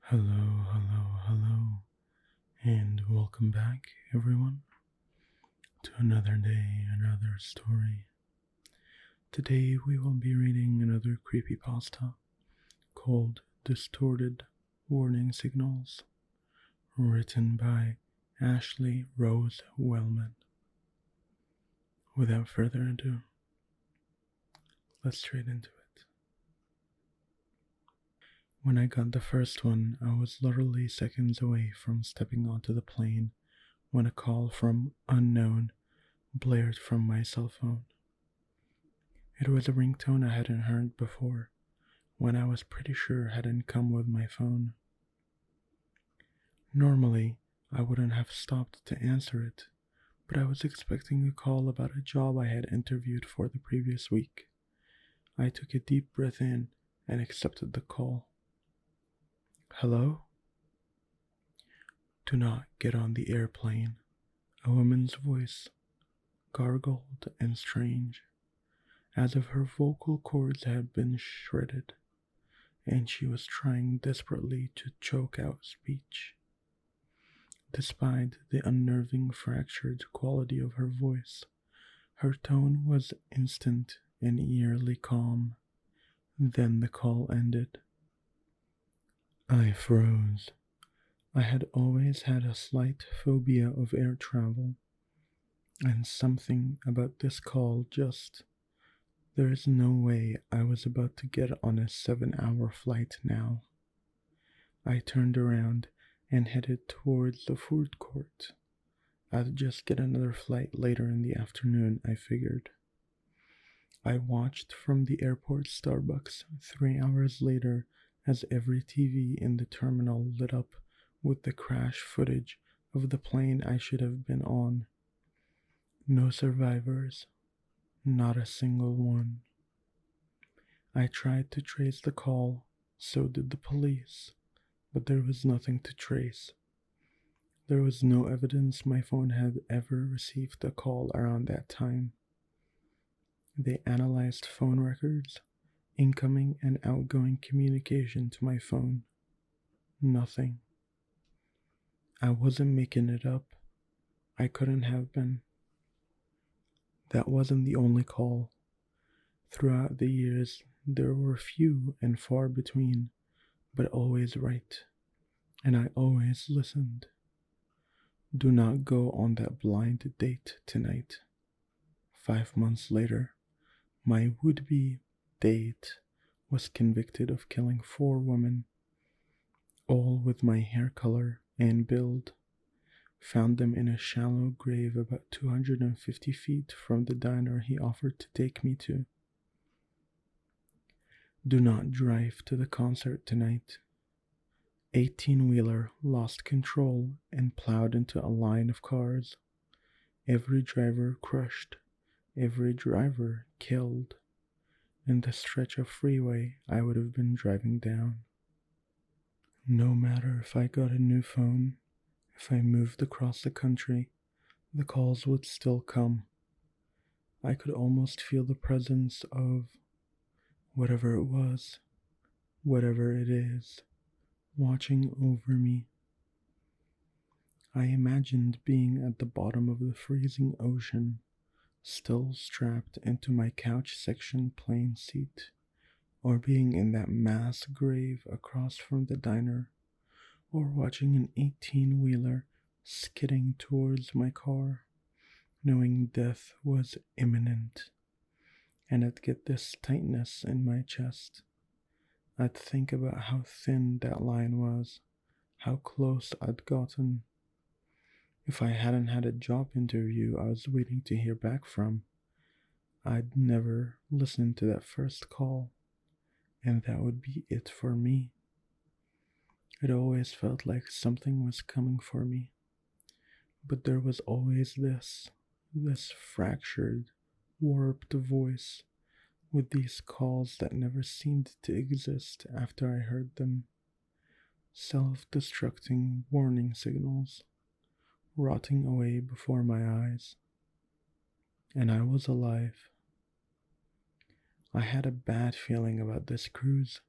Hello, and welcome back, everyone, to another day, another story. Today we will be reading another creepypasta called Distorted Warning Signals, written by Ashley Rose Wellman. Without further ado, let's straight into it. When I got the first one, I was literally seconds away from stepping onto the plane when a call from unknown blared from my cell phone. It was a ringtone I hadn't heard before, one I was pretty sure hadn't come with my phone. Normally, I wouldn't have stopped to answer it, but I was expecting a call about a job I had interviewed for the previous week. I took a deep breath in and accepted the call. Hello? Do not get on the airplane, a woman's voice, gargled and strange, as if her vocal cords had been shredded, and she was trying desperately to choke out speech. Despite the unnerving fractured quality of her voice, her tone was instant and eerily calm. Then the call ended. I froze. I had always had a slight phobia of air travel, and something about this call just... There is no way I was about to get on a 7-hour flight now. I turned around and headed towards the food court. I'd just get another flight later in the afternoon, I figured. I watched from the airport Starbucks 3 hours later as every TV in the terminal lit up with the crash footage of the plane I should have been on. No survivors. Not a single one. I tried to trace the call, so did the police, but there was nothing to trace. There was no evidence my phone had ever received a call around that time. They analyzed phone records, incoming and outgoing communication to my phone. Nothing. I wasn't making it up. I couldn't have been. That wasn't the only call. Throughout the years, there were few and far between, but always right, and I always listened. Do not go on that blind date tonight. 5 months later, my would-be date was convicted of killing 4 women, all with my hair color and build. Found them in a shallow grave about 250 feet from the diner he offered to take me to. Do not drive to the concert tonight. 18-wheeler lost control and plowed into a line of cars. Every driver crushed, every driver killed, in the stretch of freeway I would have been driving down. No matter if I got a new phone, if I moved across the country, the calls would still come. I could almost feel the presence of whatever it was, whatever it is, watching over me. I imagined being at the bottom of the freezing ocean, still strapped into my couch section plane seat, or being in that mass grave across from the diner, or watching an 18-wheeler skidding towards my car, knowing death was imminent. And I'd get this tightness in my chest. I'd think about how thin that line was, how close I'd gotten. If I hadn't had a job interview I was waiting to hear back from, I'd never listen to that first call, and that would be it for me. It always felt like something was coming for me, but there was always this fractured, warped voice with these calls that never seemed to exist after I heard them. Self-destructing warning signals, rotting away before my eyes. And I was alive. I had a bad feeling about this cruise.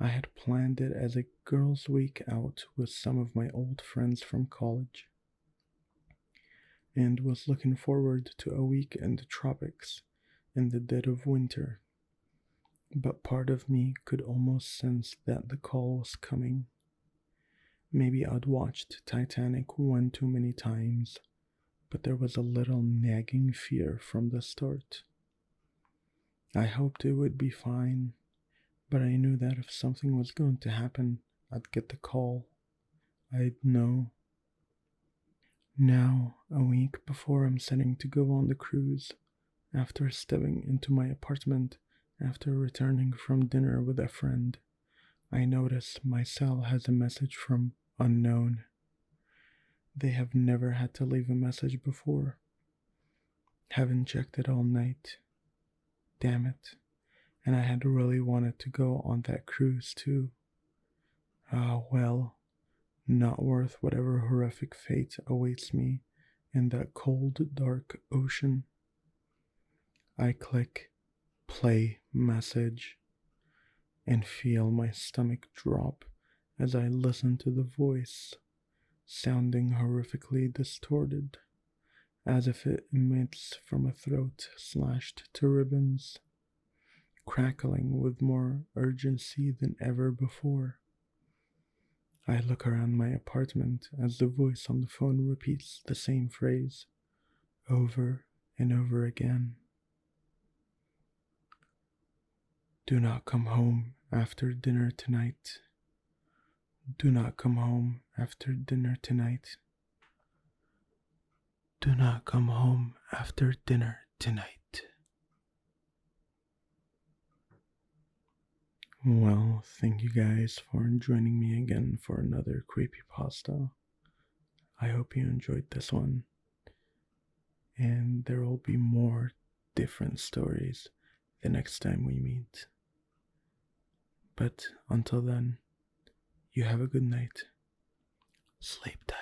I had planned it as a girls' week out with some of my old friends from college, and was looking forward to a week in the tropics in the dead of winter. But part of me could almost sense that the call was coming. Maybe I'd watched Titanic one too many times, but there was a little nagging fear from the start. I hoped it would be fine, but I knew that if something was going to happen, I'd get the call. I'd know. Now, a week before I'm setting to go on the cruise, after stepping into my apartment after returning from dinner with a friend, I notice my cell has a message from unknown. They have never had to leave a message before. Haven't checked it all night. Damn it. And I had really wanted to go on that cruise too. Ah, well, not worth whatever horrific fate awaits me in that cold, dark ocean. I click play message and feel my stomach drop as I listen to the voice, sounding horrifically distorted, as if it emits from a throat slashed to ribbons, crackling with more urgency than ever before. I look around my apartment as the voice on the phone repeats the same phrase over and over again. Do not come home after dinner tonight. Do not come home after dinner tonight. Do not come home after dinner tonight. Well, thank you guys for joining me again for another creepypasta. I hope you enjoyed this one. And there will be more different stories the next time we meet. But until then, you have a good night. Sleep tight.